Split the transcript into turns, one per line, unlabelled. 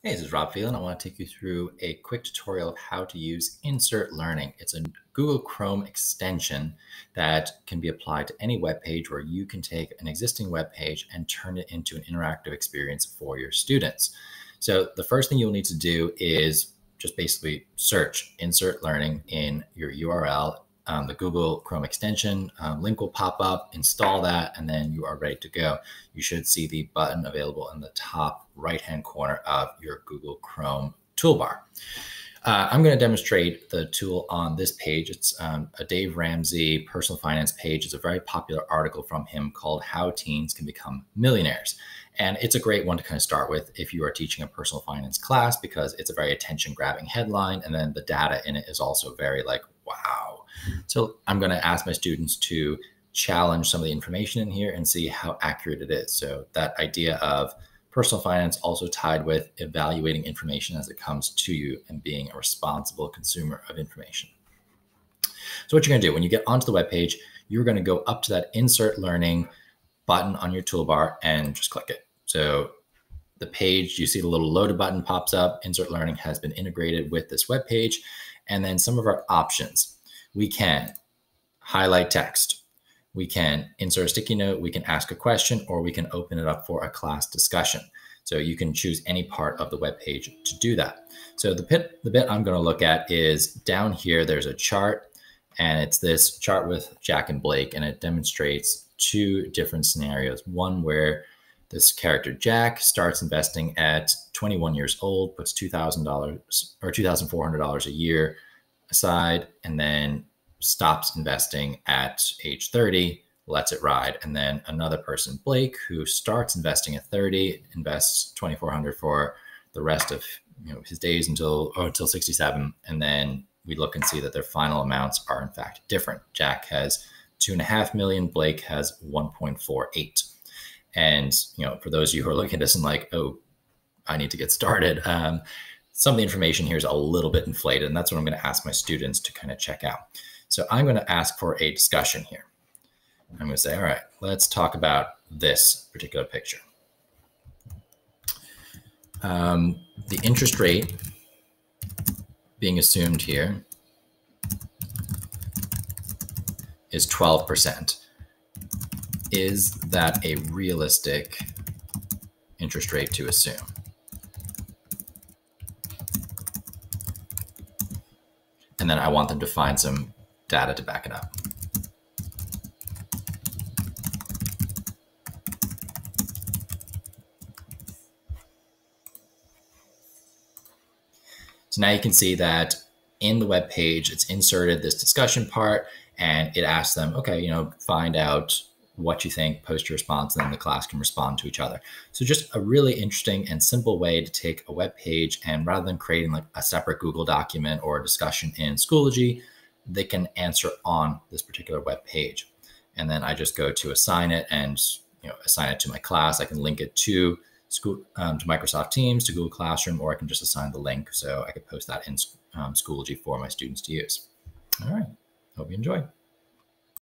Hey, this is Rob Phelan. I want to take you through a quick tutorial of how to use Insert Learning. It's a Google Chrome extension that can be applied to any web page where you can take an existing web page and turn it into an interactive experience for your students. So the first thing you'll need to do is just basically search Insert Learning in your URL. The Google Chrome extension link will pop up, install that, and then you are ready to go. You should see the button available in the top right-hand corner of your Google Chrome toolbar. I'm going to demonstrate the tool on this page. It's a Dave Ramsey personal finance page. It's a very popular article from him called How Teens Can Become Millionaires. And it's a great one to kind of start with if you are teaching a personal finance class, because it's a very attention-grabbing headline. And then the data in it is also very like, wow. So I'm going to ask my students to challenge some of the information in here and see how accurate it is. So that idea of personal finance also tied with evaluating information as it comes to you and being a responsible consumer of information. So what you're going to do when you get onto the web page, you're going to go up to that Insert Learning button on your toolbar and just click it. So the page, you see the little loaded button pops up. Insert Learning has been integrated with this web page. And then some of our options. We can highlight text. We can insert a sticky note. We can ask a question, or we can open it up for a class discussion. So you can choose any part of the web page to do that. So the bit I'm going to look at is down here. There's a chart, and it's this chart with Jack and Blake, and it demonstrates two different scenarios. One where this character Jack starts investing at 21 years old, puts $2,000 or $2,400 a year aside, and then stops investing at age 30, lets it ride. And then another person, Blake, who starts investing at 30, invests $2,400 for the rest of his days until 67. And then we look and see that their final amounts are in fact different. Jack has $2.5 million, Blake has 1.48. And for those of you who are looking at this and like, oh, I need to get started. Some of the information here is a little bit inflated, and that's what I'm going to ask my students to kind of check out. So I'm going to ask for a discussion here. I'm going to say, all right, let's talk about this particular picture. The interest rate being assumed here is 12%. Is that a realistic interest rate to assume? And then I want them to find some data to back it up. So now you can see that in the web page, it's inserted this discussion part, and it asks them, okay, find out what you think, post your response, and then the class can respond to each other. So just a really interesting and simple way to take a web page, and rather than creating like a separate Google document or a discussion in Schoology, they can answer on this particular web page. And then I just go to assign it and assign it to my class. I can link it to to Microsoft Teams, to Google Classroom, or I can just assign the link so I could post that in Schoology for my students to use. All right, hope you enjoy.